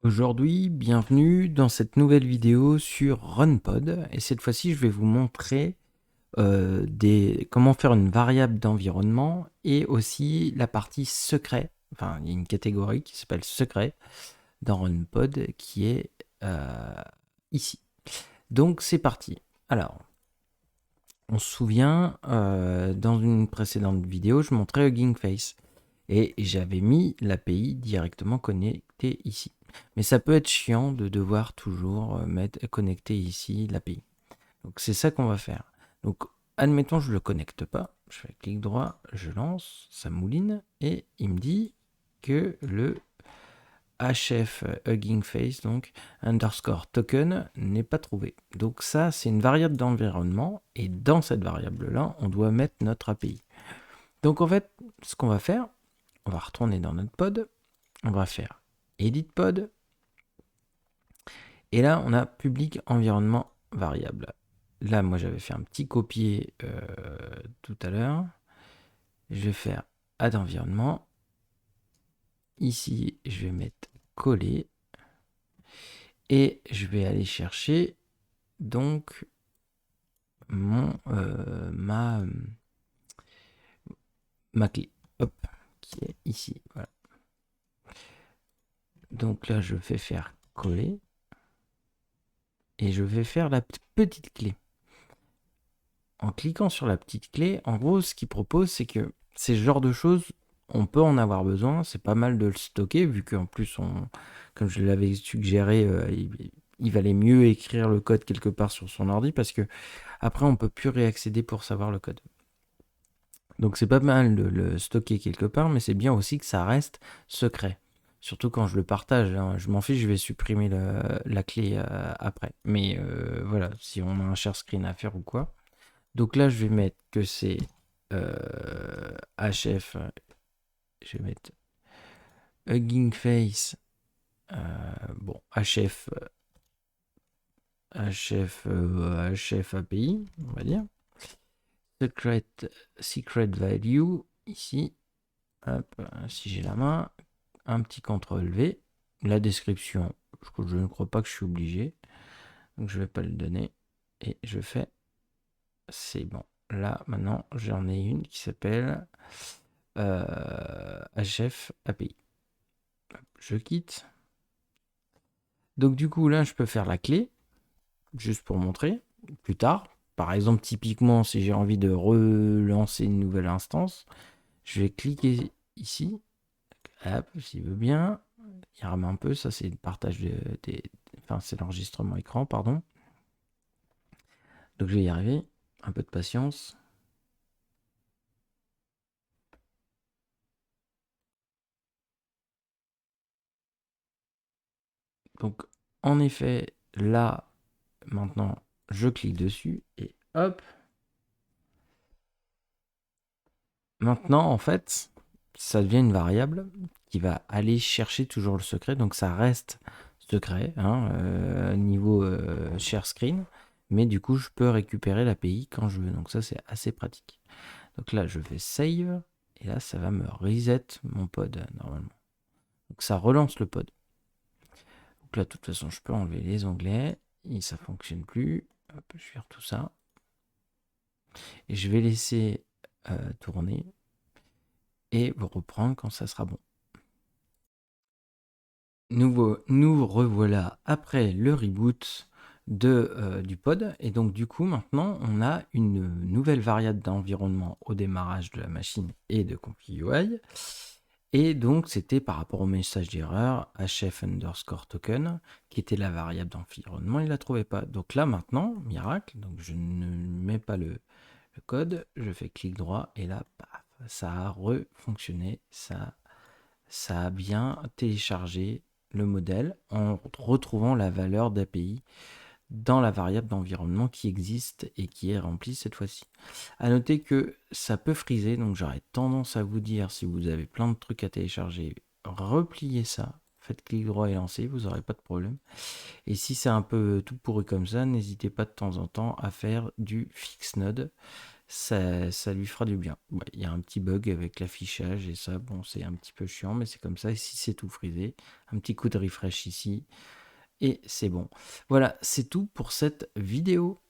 Aujourd'hui, bienvenue dans cette nouvelle vidéo sur RunPod et cette fois-ci je vais vous montrer comment faire une variable d'environnement et aussi la partie secret, enfin il y a une catégorie qui s'appelle secret dans RunPod qui est ici. Donc c'est parti. Alors, on se souvient, dans une précédente vidéo je montrais Hugging Face et j'avais mis l'API directement connectée ici. Mais ça peut être chiant de devoir toujours connecter ici l'API. Donc c'est ça qu'on va faire. Donc admettons je ne le connecte pas. Je fais clic droit, je lance, ça mouline et il me dit que le HF Hugging Face, donc underscore token, n'est pas trouvé. Donc ça c'est une variable d'environnement et dans cette variable là on doit mettre notre API. Donc en fait ce qu'on va faire, on va retourner dans notre pod, on va faire edit pod, et là on a public environnement variable. Là moi j'avais fait un petit copier tout à l'heure. Je vais faire add environnement. Ici je vais mettre coller et je vais aller chercher donc mon ma clé, hop, qui est ici. Voilà. Donc là je fais faire coller et je vais faire la petite clé. En cliquant sur la petite clé, en gros, ce qu'il propose, c'est que ces genres de choses, on peut en avoir besoin. C'est pas mal de le stocker, vu qu'en plus, comme je l'avais suggéré, il valait mieux écrire le code quelque part sur son ordi, parce que après, on peut plus réaccéder pour savoir le code. Donc c'est pas mal de le stocker quelque part, mais c'est bien aussi que ça reste secret. Surtout quand je le partage, hein. Je m'en fiche, je vais supprimer la clé après. Mais voilà, si on a un share screen à faire ou quoi. Donc là, je vais mettre que c'est HF. Je vais mettre Hugging Face. Bon, HF, HF API, on va dire. Secret value, ici. Hop, si j'ai la main, un petit CTRL V. La description, je ne crois pas que je suis obligé. Donc je ne vais pas le donner. Et je fais, c'est bon. Là, maintenant, j'en ai une qui s'appelle HF API. Je quitte. Donc du coup, là, je peux faire la clé, juste pour montrer, plus tard. Par exemple, typiquement, si j'ai envie de relancer une nouvelle instance, je vais cliquer ici. Hop, s'il veut bien. Il rame un peu, ça c'est le partage enfin, c'est l'enregistrement écran, pardon. Donc je vais y arriver. Un peu de patience. Donc, en effet, là, maintenant, je clique dessus et hop. Maintenant, en fait, ça devient une variable qui va aller chercher toujours le secret. Donc, ça reste secret, hein, niveau share screen. Mais du coup, je peux récupérer l'API quand je veux. Donc, ça, c'est assez pratique. Donc là, je fais save. Et là, ça va me reset mon pod, normalement. Donc, ça relance le pod. Donc là, de toute façon, je peux enlever les onglets. Et ça ne fonctionne plus. Hop, je vais faire tout ça. Et je vais laisser tourner. Et vous reprendre quand ça sera bon. Nous revoilà après le reboot du pod. Et donc du coup, maintenant, on a une nouvelle variable d'environnement au démarrage de la machine et de CompiUI. Et donc, c'était par rapport au message d'erreur HF underscore token, qui était la variable d'environnement, il ne la trouvait pas. Donc là, maintenant, miracle, donc je ne mets pas le code, je fais clic droit, et là, paf, ça a refonctionné, ça a bien téléchargé le modèle en retrouvant la valeur d'API dans la variable d'environnement qui existe et qui est remplie cette fois-ci. À noter que ça peut friser, donc j'aurais tendance à vous dire, si vous avez plein de trucs à télécharger, repliez ça, faites clic droit et lancez, vous n'aurez pas de problème. Et si c'est un peu tout pourri comme ça, n'hésitez pas de temps en temps à faire du fix node. ça lui fera du bien. Ouais, il y a un petit bug avec l'affichage et ça, bon, c'est un petit peu chiant, mais c'est comme ça. Ici, c'est tout frisé. Un petit coup de refresh ici et c'est bon. Voilà, c'est tout pour cette vidéo.